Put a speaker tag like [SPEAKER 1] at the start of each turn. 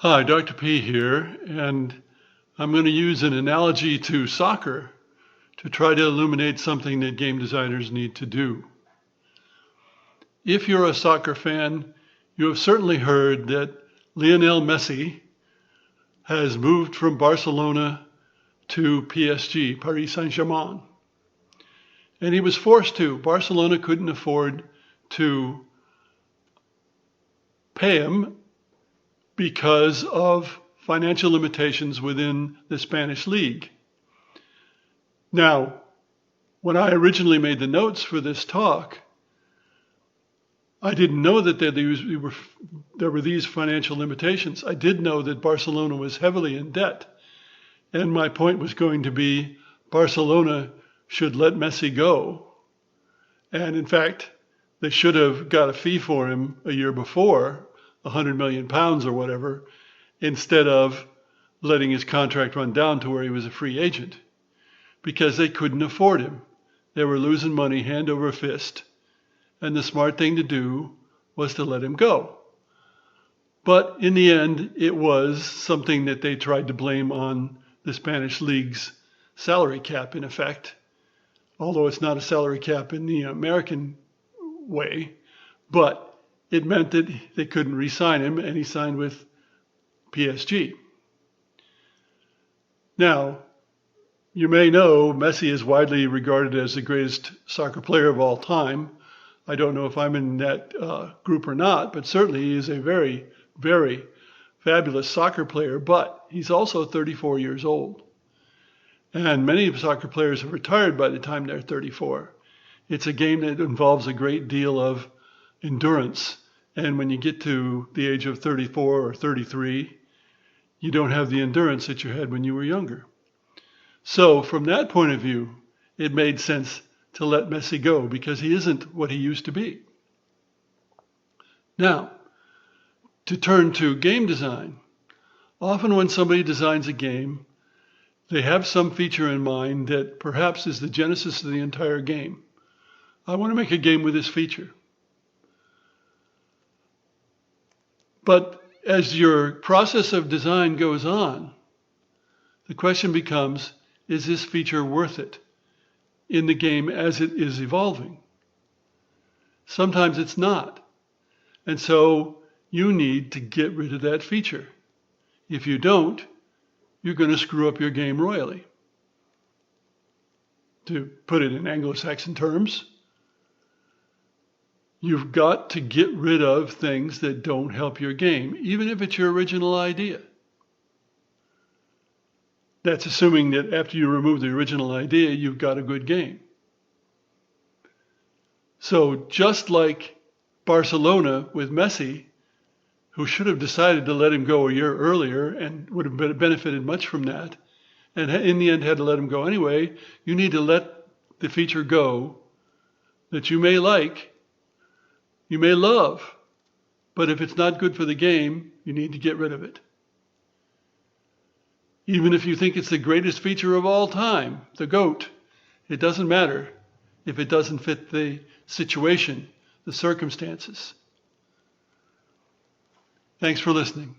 [SPEAKER 1] Hi, Dr. P here, and I'm going to use an analogy to soccer to try to illuminate something that game designers need to do. If you're a soccer fan, you have certainly heard that Lionel Messi has moved from Barcelona to PSG, Paris Saint-Germain. And he was forced to. Barcelona couldn't afford to pay him because of financial limitations within the Spanish league. Now, when I originally made the notes for this talk, I didn't know that there were these financial limitations. I did know that Barcelona was heavily in debt. And my point was going to be Barcelona should let Messi go. And in fact, they should have got a fee for him a year before, £100 million or whatever, instead of letting his contract run down to where he was a free agent, because they couldn't afford him. They were losing money hand over fist, and the smart thing to do was to let him go. But in the end, it was something that they tried to blame on the Spanish league's salary cap, in effect, although it's not a salary cap in the American way, but it meant that they couldn't re-sign him, and he signed with PSG. Now, you may know Messi is widely regarded as the greatest soccer player of all time. I don't know if I'm in that group or not, but certainly he is a very, very fabulous soccer player, but he's also 34 years old. And many soccer players have retired by the time they're 34. It's a game that involves a great deal of endurance. And when you get to the age of 34 or 33, you don't have the endurance that you had when you were younger. So from that point of view, it made sense to let Messi go because he isn't what he used to be. Now, to turn to game design, often when somebody designs a game, they have some feature in mind that perhaps is the genesis of the entire game. I want to make a game with this feature. But as your process of design goes on, the question becomes, is this feature worth it in the game as it is evolving? Sometimes it's not. And so you need to get rid of that feature. If you don't, you're going to screw up your game royally. To put it in Anglo-Saxon terms, you've got to get rid of things that don't help your game, even if it's your original idea. That's assuming that after you remove the original idea, you've got a good game. So just like Barcelona with Messi, who should have decided to let him go a year earlier and would have benefited much from that, and in the end had to let him go anyway, you need to let the feature go that you may like, you may love, but if it's not good for the game, you need to get rid of it. Even if you think it's the greatest feature of all time, the GOAT, it doesn't matter if it doesn't fit the situation, the circumstances. Thanks for listening.